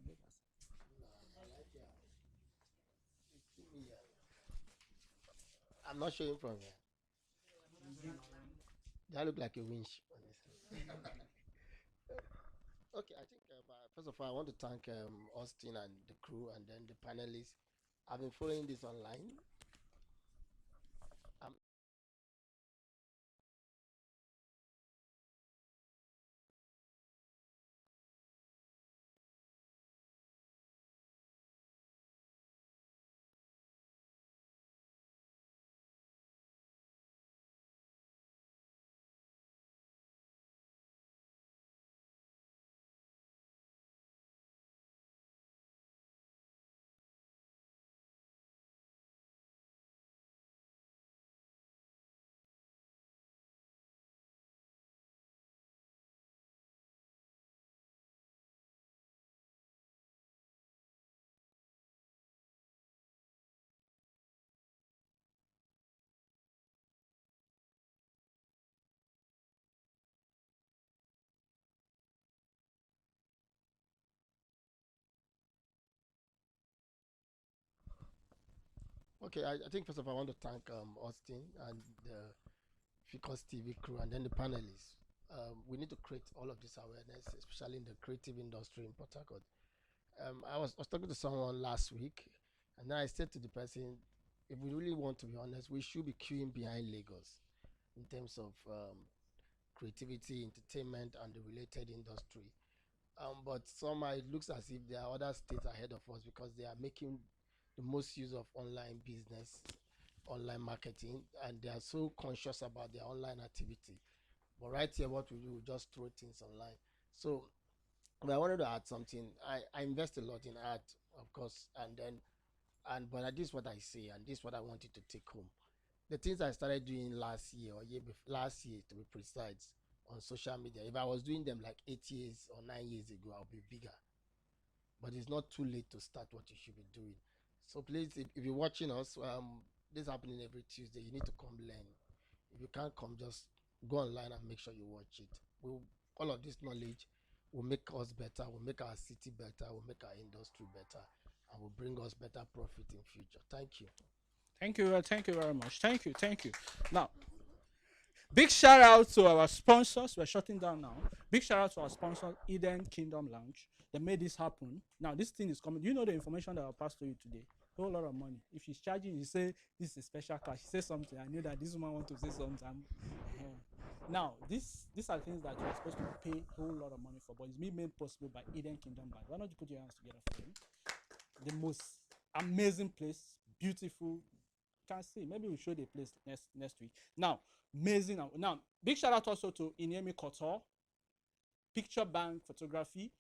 I'm not showing from here. That look like a winch. Okay, I think first of all, I want to thank Austin and the crew and then the panelists. I've been following this online. Okay, I think first of all, I want to thank Austin and the Ficus TV crew and then the panelists. We need to create all of this awareness, especially in the creative industry in Port Harcourt. I was talking to someone last week, and then I said to the person, if we really want to be honest, we should be queuing behind Lagos in terms of creativity, entertainment, and the related industry. But somehow it looks as if there are other states ahead of us because they are making the most use of online business, online marketing, and they are so conscious about their online activity. But right here, what we do, we just throw things online. So but I wanted to add something. I invest a lot in art, of course, and then but this is what I say, and this is what I wanted to take home. The things I started doing last year or last year to be precise on social media. If I was doing them like 8 years or 9 years ago, I'll be bigger. But it's not too late to start what you should be doing. So please, if you're watching us, this is happening every Tuesday. You need to come learn. If you can't come, just go online and make sure you watch it. We'll, all of this knowledge will make us better, will make our city better, will make our industry better, and will bring us better profit in future. Thank you. Thank you very much. Thank you. Now, big shout out to our sponsors. We're shutting down now. Big shout out to our sponsor, Eden Kingdom Lounge. They made this happen. Now, this thing is coming. You know the information that I'll pass to you today. A whole lot of money. If she's charging, you say this is a special class. She says something. I knew that this woman wants to say something. Now, these are things that you're supposed to pay a whole lot of money for, but it's being made possible by Eden Kingdom Lounge. Why don't you put your hands together for them? The most amazing place, beautiful. Can see. Maybe we'll show the place next week. Now, amazing. Now, big shout out also to Inyemi Kotor, Picture Bank Photography,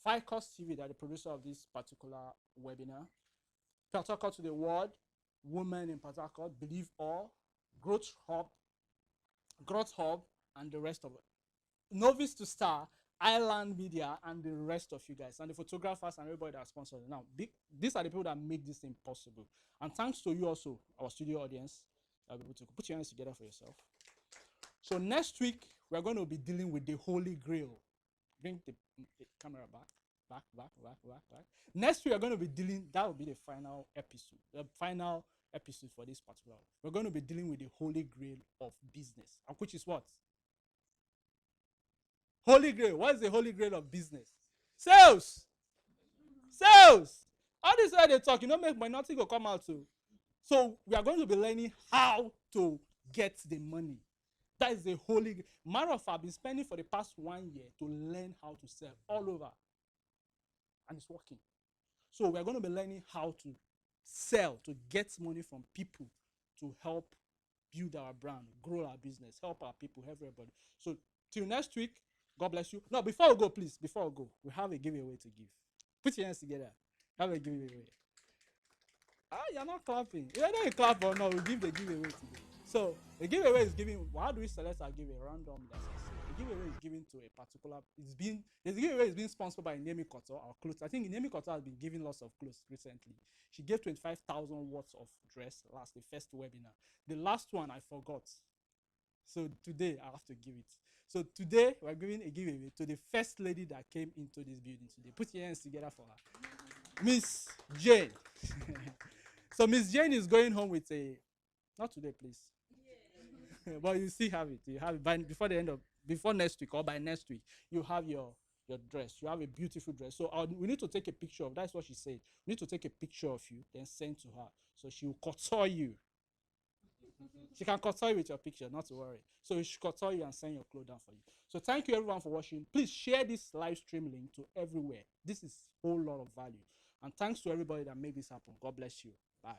Ficus TV, that the producer of this particular webinar, Port Harcourt to the World, Women in Port Harcourt, Believe All, Growth Hub, and the rest of it. Novice to Star, Island Media, and the rest of you guys, and the photographers and everybody that sponsors it. Now, these are the people that make this thing possible. And thanks to you also, our studio audience, I'll be able to put your hands together for yourself. So next week, we're going to be dealing with the Holy Grail. Bring the camera back. Next week, we're going to be dealing, that will be the final episode for this particular one. We're going to be dealing with the Holy Grail of business, which is what? Holy Grail. What is the Holy Grail of business? Sales. All this way they talk, you know, make my nothing go come out too. So we are going to be learning how to get the money. That is the holy grail. Matter of fact, I've been spending for the past 1 year to learn how to sell all over. And it's working. So we're going to be learning how to sell, to get money from people to help build our brand, grow our business, help our people, help everybody. So till next week, God bless you. No, before we go, please, before we go, we have a giveaway to give. Put your hands together. Have a giveaway. You're not clapping. Whether you clap or not, we'll give the giveaway today. So the giveaway is given. How do we select our giveaway? Random. The giveaway is given to a particular. The giveaway is being sponsored by Nemi Koto, our clothes. I think Nemi Koto has been giving lots of clothes recently. She gave 25,000 worth of dress the first webinar. The last one I forgot. So today I have to give it. So today we're giving a giveaway to the first lady that came into this building today. Put your hands together for her. Miss Jane. So Miss Jane is going home with not today, please. Yeah. But you still have it. You have it before next week or by next week. You have your dress. You have a beautiful dress. So we need to take a picture of. That's what she said. We need to take a picture of you, then send to her. So she will couture you. She can couture you with your picture, not to worry. So she couture you and send your clothes down for you. So thank you everyone for watching. Please share this live stream link to everywhere. This is a whole lot of value. And thanks to everybody that made this happen. God bless you. Bye.